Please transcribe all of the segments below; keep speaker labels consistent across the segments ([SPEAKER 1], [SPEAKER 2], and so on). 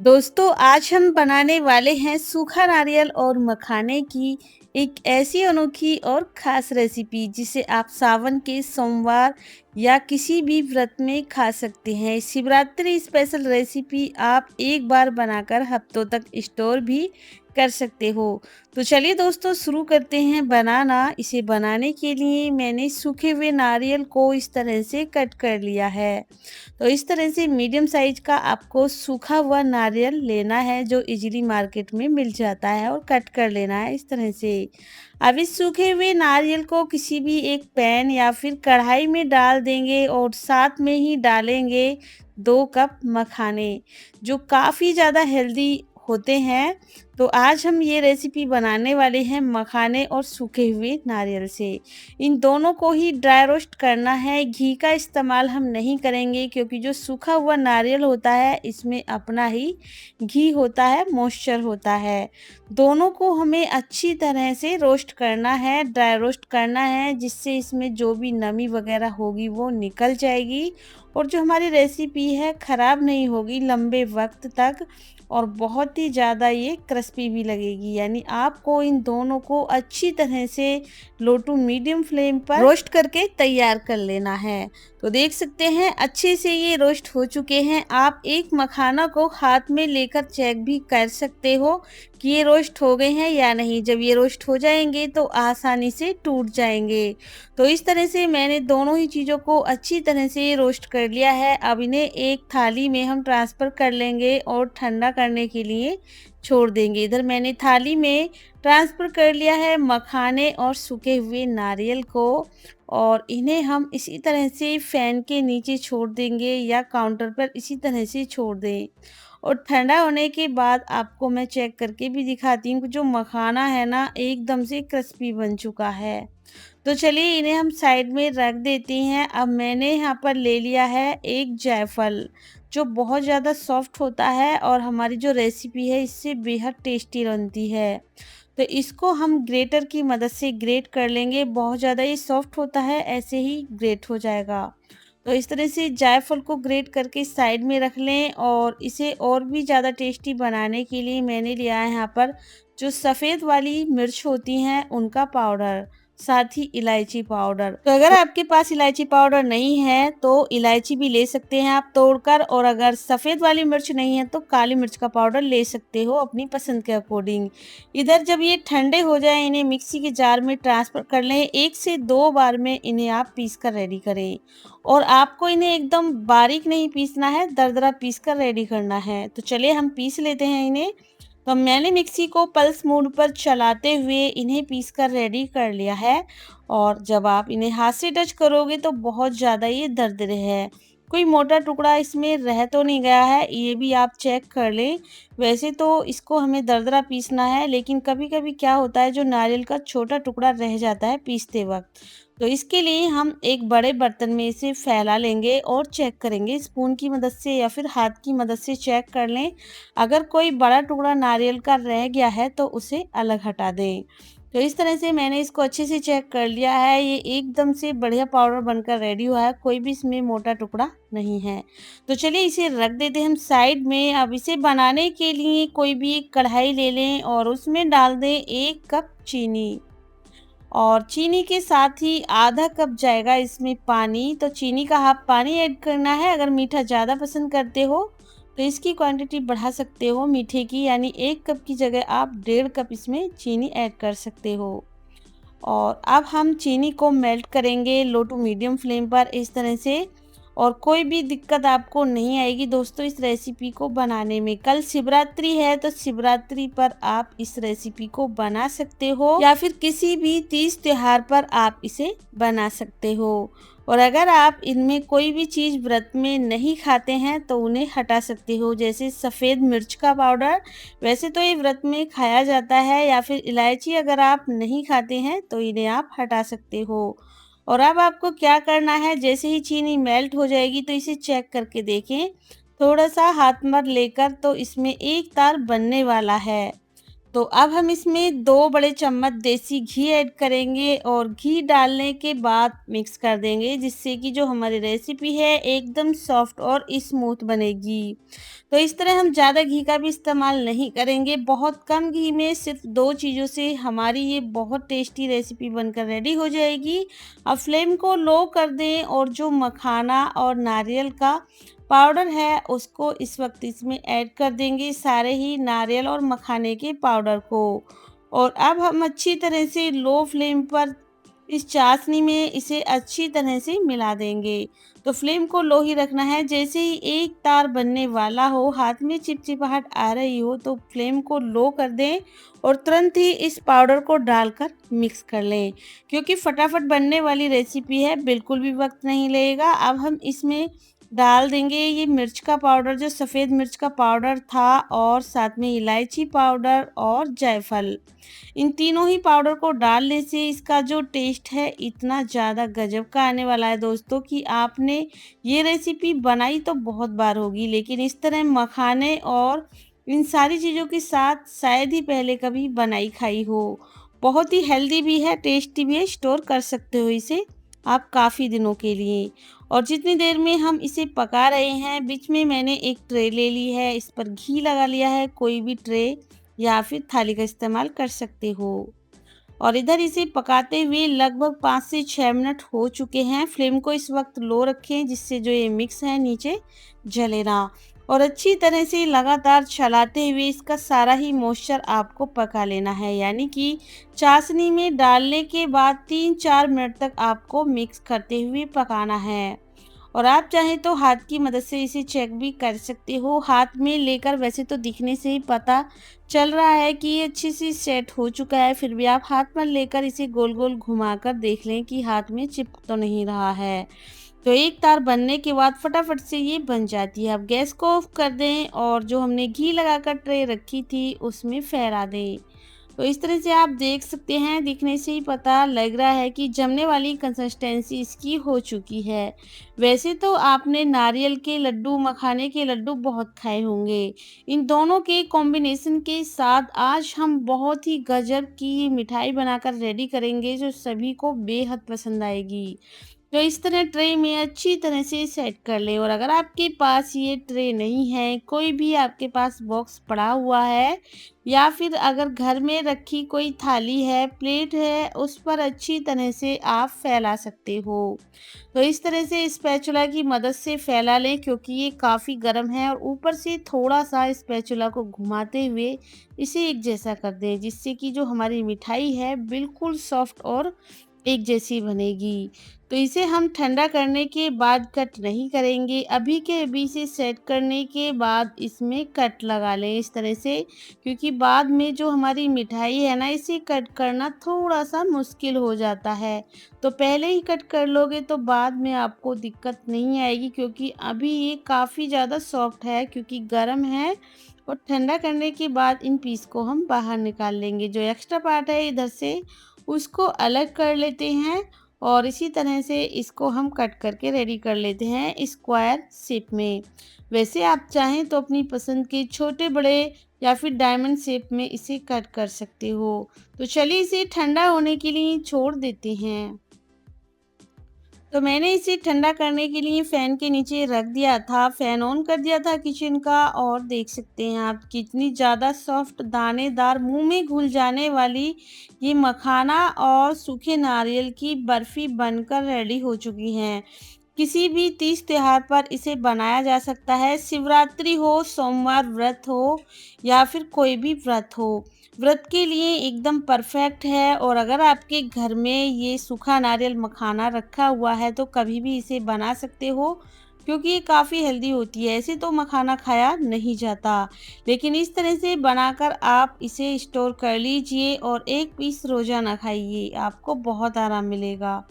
[SPEAKER 1] दोस्तों आज हम बनाने वाले हैं सूखा नारियल और मखाने की एक ऐसी अनोखी और ख़ास रेसिपी जिसे आप सावन के सोमवार या किसी भी व्रत में खा सकते हैं। शिवरात्रि स्पेशल रेसिपी आप एक बार बनाकर हफ्तों तक स्टोर भी कर सकते हो। तो चलिए दोस्तों शुरू करते हैं बनाना। इसे बनाने के लिए मैंने सूखे हुए नारियल को इस तरह से कट कर लिया है। तो इस तरह से मीडियम साइज का आपको सूखा हुआ नारियल लेना है जो इजीली मार्केट में मिल जाता है और कट कर लेना है इस तरह से। अब इस सूखे हुए नारियल को किसी भी एक पैन या फिर कढ़ाई में डाल देंगे और साथ में ही डालेंगे 2 कप मखाने जो काफ़ी ज़्यादा हेल्दी होते हैं। तो आज हम ये रेसिपी बनाने वाले हैं मखाने और सूखे हुए नारियल से। इन दोनों को ही ड्राई रोस्ट करना है, घी का इस्तेमाल हम नहीं करेंगे क्योंकि जो सूखा हुआ नारियल होता है इसमें अपना ही घी होता है, मॉइस्चर होता है। दोनों को हमें अच्छी तरह से रोस्ट करना है, ड्राई रोस्ट करना है जिससे इसमें जो भी नमी वगैरह होगी वो निकल जाएगी और जो हमारी रेसिपी है ख़राब नहीं होगी लंबे वक्त तक और बहुत ही ज़्यादा ये क्रिस्पी भी लगेगी। यानी आपको इन दोनों को अच्छी तरह से लो टू मीडियम फ्लेम पर रोस्ट करके तैयार कर लेना है। तो देख सकते हैं अच्छे से ये रोस्ट हो चुके हैं। आप एक मखाना को हाथ में लेकर चेक भी कर सकते हो कि ये रोस्ट हो गए हैं या नहीं। जब ये रोस्ट हो जाएंगे तो आसानी से टूट जाएंगे। तो इस तरह से मैंने दोनों ही चीज़ों को अच्छी तरह से रोस्ट कर लिया है। अब इन्हें एक थाली में हम ट्रांसफ़र कर लेंगे और ठंडा करने के लिए छोड़ देंगे। इधर मैंने थाली में ट्रांसफ़र कर लिया है मखाने और सूखे हुए नारियल को और इन्हें हम इसी तरह से फ़ैन के नीचे छोड़ देंगे या काउंटर पर इसी तरह से छोड़ दें। और ठंडा होने के बाद आपको मैं चेक करके भी दिखाती हूँ कि जो मखाना है ना एकदम से क्रिस्पी बन चुका है। तो चलिए इन्हें हम साइड में रख देते हैं। अब मैंने यहाँ पर ले लिया है एक जायफल जो बहुत ज़्यादा सॉफ्ट होता है और हमारी जो रेसिपी है इससे बेहद टेस्टी बनती है। तो इसको हम ग्रेटर की मदद से ग्रेट कर लेंगे। बहुत ज़्यादा ये सॉफ्ट होता है, ऐसे ही ग्रेट हो जाएगा। तो इस तरह से जायफल को ग्रेट करके साइड में रख लें और इसे और भी ज़्यादा टेस्टी बनाने के लिए मैंने लिया है यहाँ पर जो सफ़ेद वाली मिर्च होती हैं उनका पाउडर, साथ ही इलायची पाउडर। तो अगर आपके पास इलायची पाउडर नहीं है तो इलायची भी ले सकते हैं आप तोड़कर, और अगर सफ़ेद वाली मिर्च नहीं है तो काली मिर्च का पाउडर ले सकते हो अपनी पसंद के अकॉर्डिंग। इधर जब ये ठंडे हो जाए इन्हें मिक्सी के जार में ट्रांसफ़र कर लें। 1 से 2 बार में इन्हें आप पीस कर रेडी करें और आपको इन्हें एकदम बारीक नहीं पीसना है, दरदरा पीस कर रेडी करना है। तो चलिए हम पीस लेते हैं इन्हें। तो मैंने मिक्सी को पल्स मोड पर चलाते हुए इन्हें पीस कर रेडी कर लिया है और जब आप इन्हें हाथ से टच करोगे तो बहुत ज़्यादा ये दरदरे हैं। कोई मोटा टुकड़ा इसमें रह तो नहीं गया है, ये भी आप चेक कर लें। वैसे तो इसको हमें दरदरा पीसना है लेकिन कभी-कभी क्या होता है जो नारियल का छोटा टुकड़ा रह जाता है पीसते वक्त। तो इसके लिए हम एक बड़े बर्तन में इसे फैला लेंगे और चेक करेंगे स्पून की मदद से या फिर हाथ की मदद से चेक कर लें। अगर कोई बड़ा टुकड़ा नारियल का रह गया है तो उसे अलग हटा दें। तो इस तरह से मैंने इसको अच्छे से चेक कर लिया है। ये एकदम से बढ़िया पाउडर बनकर रेडी हुआ है, कोई भी इसमें मोटा टुकड़ा नहीं है। तो चलिए इसे रख देते हैं हम साइड में। अब इसे बनाने के लिए कोई भी एक कढ़ाई ले लें और उसमें डाल दें 1 कप चीनी और चीनी के साथ ही आधा कप जाएगा इसमें पानी। तो चीनी का हाफ पानी ऐड करना है। अगर मीठा ज़्यादा पसंद करते हो तो इसकी क्वांटिटी बढ़ा सकते हो मीठे की, यानी 1 कप की जगह आप 1.5 कप इसमें चीनी ऐड कर सकते हो। और अब हम चीनी को मेल्ट करेंगे लो टू मीडियम फ्लेम पर इस तरह से। और कोई भी दिक्कत आपको नहीं आएगी दोस्तों इस रेसिपी को बनाने में। कल शिवरात्रि है तो शिवरात्रि पर आप इस रेसिपी को बना सकते हो या फिर किसी भी तीज त्योहार पर आप इसे बना सकते हो। और अगर आप इनमें कोई भी चीज़ व्रत में नहीं खाते हैं तो उन्हें हटा सकते हो, जैसे सफ़ेद मिर्च का पाउडर वैसे तो ये व्रत में खाया जाता है, या फिर इलायची अगर आप नहीं खाते हैं तो इन्हें आप हटा सकते हो। और अब आपको क्या करना है, जैसे ही चीनी मेल्ट हो जाएगी तो इसे चेक करके देखें। थोड़ा सा हाथ पर लेकर तो इसमें एक तार बनने वाला है। तो अब हम इसमें 2 बड़े चम्मच देसी घी ऐड करेंगे और घी डालने के बाद मिक्स कर देंगे, जिससे कि जो हमारी रेसिपी है एकदम सॉफ्ट और स्मूथ बनेगी। तो इस तरह हम ज़्यादा घी का भी इस्तेमाल नहीं करेंगे, बहुत कम घी में सिर्फ 2 चीज़ों से हमारी ये बहुत टेस्टी रेसिपी बनकर रेडी हो जाएगी। अब फ्लेम को लो कर दें और जो मखाना और नारियल का पाउडर है उसको इस वक्त इसमें ऐड कर देंगे, सारे ही नारियल और मखाने के पाउडर को। और अब हम अच्छी तरह से लो फ्लेम पर इस चाशनी में इसे अच्छी तरह से मिला देंगे। तो फ्लेम को लो ही रखना है। जैसे ही एक तार बनने वाला हो, हाथ में चिपचिपाहट आ रही हो, तो फ्लेम को लो कर दें और तुरंत ही इस पाउडर को डालकर मिक्स कर लें, क्योंकि फटाफट बनने वाली रेसिपी है, बिल्कुल भी वक्त नहीं लगेगा। अब हम इसमें डाल देंगे ये मिर्च का पाउडर, जो सफ़ेद मिर्च का पाउडर था, और साथ में इलायची पाउडर और जायफल। इन तीनों ही पाउडर को डालने से इसका जो टेस्ट है इतना ज़्यादा गजब का आने वाला है दोस्तों, कि आपने ये रेसिपी बनाई तो बहुत बार होगी, लेकिन इस तरह मखाने और इन सारी चीज़ों के साथ शायद ही पहले कभी बनाई खाई हो। बहुत ही हेल्दी भी है, टेस्टी भी है, स्टोर कर सकते हो इसे आप काफ़ी दिनों के लिए। और जितनी देर में हम इसे पका रहे हैं, बीच में मैंने एक ट्रे ले ली है, इस पर घी लगा लिया है। कोई भी ट्रे या फिर थाली का इस्तेमाल कर सकते हो। और इधर इसे पकाते हुए लगभग 5 से 6 मिनट हो चुके हैं। फ्लेम को इस वक्त लो रखें, जिससे जो ये मिक्स है नीचे जले ना। और अच्छी तरह से लगातार चलाते हुए इसका सारा ही मॉइस्चर आपको पका लेना है, यानी कि चाशनी में डालने के बाद 3-4 मिनट तक आपको मिक्स करते हुए पकाना है। और आप चाहें तो हाथ की मदद से इसे चेक भी कर सकते हो। हाथ में लेकर वैसे तो दिखने से ही पता चल रहा है कि ये अच्छी सी सेट हो चुका है, फिर भी आप हाथ में लेकर इसे गोल गोल घुमाकर देख लें कि हाथ में चिपक तो नहीं रहा है। तो एक तार बनने के बाद फटाफट से ये बन जाती है। अब गैस को ऑफ कर दें और जो हमने घी लगाकर ट्रे रखी थी उसमें फैला दें। तो इस तरह से आप देख सकते हैं, दिखने से ही पता लग रहा है कि जमने वाली कंसिस्टेंसी इसकी हो चुकी है। वैसे तो आपने नारियल के लड्डू, मखाने के लड्डू बहुत खाए होंगे। इन दोनों के कॉम्बिनेशन के साथ आज हम बहुत ही गजब की मिठाई बनाकर रेडी करेंगे, जो सभी को बेहद पसंद आएगी। तो इस तरह ट्रे में अच्छी तरह से सेट कर लें। और अगर आपके पास ये ट्रे नहीं है, कोई भी आपके पास बॉक्स पड़ा हुआ है, या फिर अगर घर में रखी कोई थाली है, प्लेट है, उस पर अच्छी तरह से आप फैला सकते हो। तो इस तरह से स्पैचुला की मदद से फैला लें, क्योंकि ये काफ़ी गर्म है। और ऊपर से थोड़ा सा स्पैचुला को घुमाते हुए इसे एक जैसा कर दें, जिससे कि जो हमारी मिठाई है बिल्कुल सॉफ्ट और एक जैसी बनेगी। तो इसे हम ठंडा करने के बाद कट नहीं करेंगे, अभी के अभी से सेट करने के बाद इसमें कट लगा लें इस तरह से, क्योंकि बाद में जो हमारी मिठाई है ना, इसे कट करना थोड़ा सा मुश्किल हो जाता है। तो पहले ही कट कर लोगे तो बाद में आपको दिक्कत नहीं आएगी, क्योंकि अभी ये काफ़ी ज़्यादा सॉफ्ट है, क्योंकि गर्म है। और ठंडा करने के बाद इन पीस को हम बाहर निकाल लेंगे। जो एक्स्ट्रा पार्ट है इधर से उसको अलग कर लेते हैं, और इसी तरह से इसको हम कट करके रेडी कर लेते हैं स्क्वायर शेप में। वैसे आप चाहें तो अपनी पसंद के छोटे बड़े या फिर डायमंड शेप में इसे कट कर सकते हो। तो चलिए इसे ठंडा होने के लिए छोड़ देते हैं। तो मैंने इसे ठंडा करने के लिए फ़ैन के नीचे रख दिया था, फ़ैन ऑन कर दिया था किचन का, और देख सकते हैं आप कितनी ज़्यादा सॉफ्ट, दानेदार, मुंह में घुल जाने वाली ये मखाना और सूखे नारियल की बर्फ़ी बनकर रेडी हो चुकी हैं। किसी भी तीज त्योहार पर इसे बनाया जा सकता है, शिवरात्रि हो, सोमवार व्रत हो, या फिर कोई भी व्रत हो। व्रत के लिए एकदम परफेक्ट है। और अगर आपके घर में ये सूखा नारियल मखाना रखा हुआ है तो कभी भी इसे बना सकते हो, क्योंकि ये काफ़ी हेल्दी होती है। ऐसे तो मखाना खाया नहीं जाता, लेकिन इस तरह से बनाकर आप इसे स्टोर कर लीजिए और एक पीस रोज़ाना खाइए, आपको बहुत आराम मिलेगा।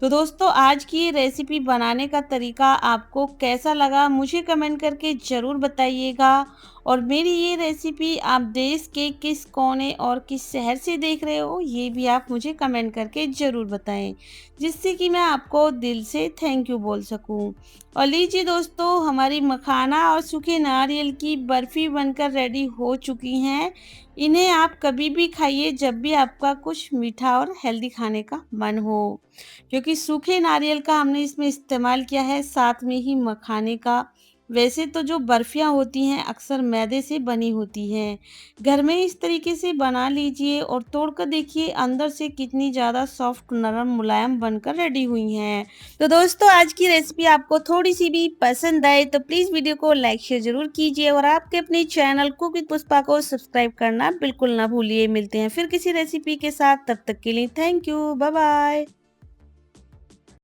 [SPEAKER 1] तो दोस्तों, आज की ये रेसिपी बनाने का तरीका आपको कैसा लगा, मुझे कमेंट करके ज़रूर बताइएगा। और मेरी ये रेसिपी आप देश के किस कोने और किस शहर से देख रहे हो, ये भी आप मुझे कमेंट करके ज़रूर बताएं, जिससे कि मैं आपको दिल से थैंक यू बोल सकूं। और लीजिए दोस्तों, हमारी मखाना और सूखे नारियल की बर्फ़ी बनकर रेडी हो चुकी हैं। इन्हें आप कभी भी खाइए जब भी आपका कुछ मीठा और हेल्दी खाने का मन हो, क्योंकि सूखे नारियल का हमने इसमें इस्तेमाल किया है, साथ में ही मखाने का। वैसे तो जो बर्फियाँ होती हैं अक्सर मैदे से बनी होती हैं। घर में इस तरीके से बना लीजिए और तोड़कर देखिए अंदर से कितनी ज़्यादा सॉफ्ट, नरम, मुलायम बनकर रेडी हुई हैं। तो दोस्तों, आज की रेसिपी आपको थोड़ी-सी भी पसंद आए तो प्लीज़ वीडियो को लाइक शेयर ज़रूर कीजिए और आपके अपने चैनल कुक विद पुष्पा को सब्सक्राइब करना बिल्कुल ना भूलिए। मिलते हैं फिर किसी रेसिपी के साथ, तब तक के लिए थैंक यू। Bye bye.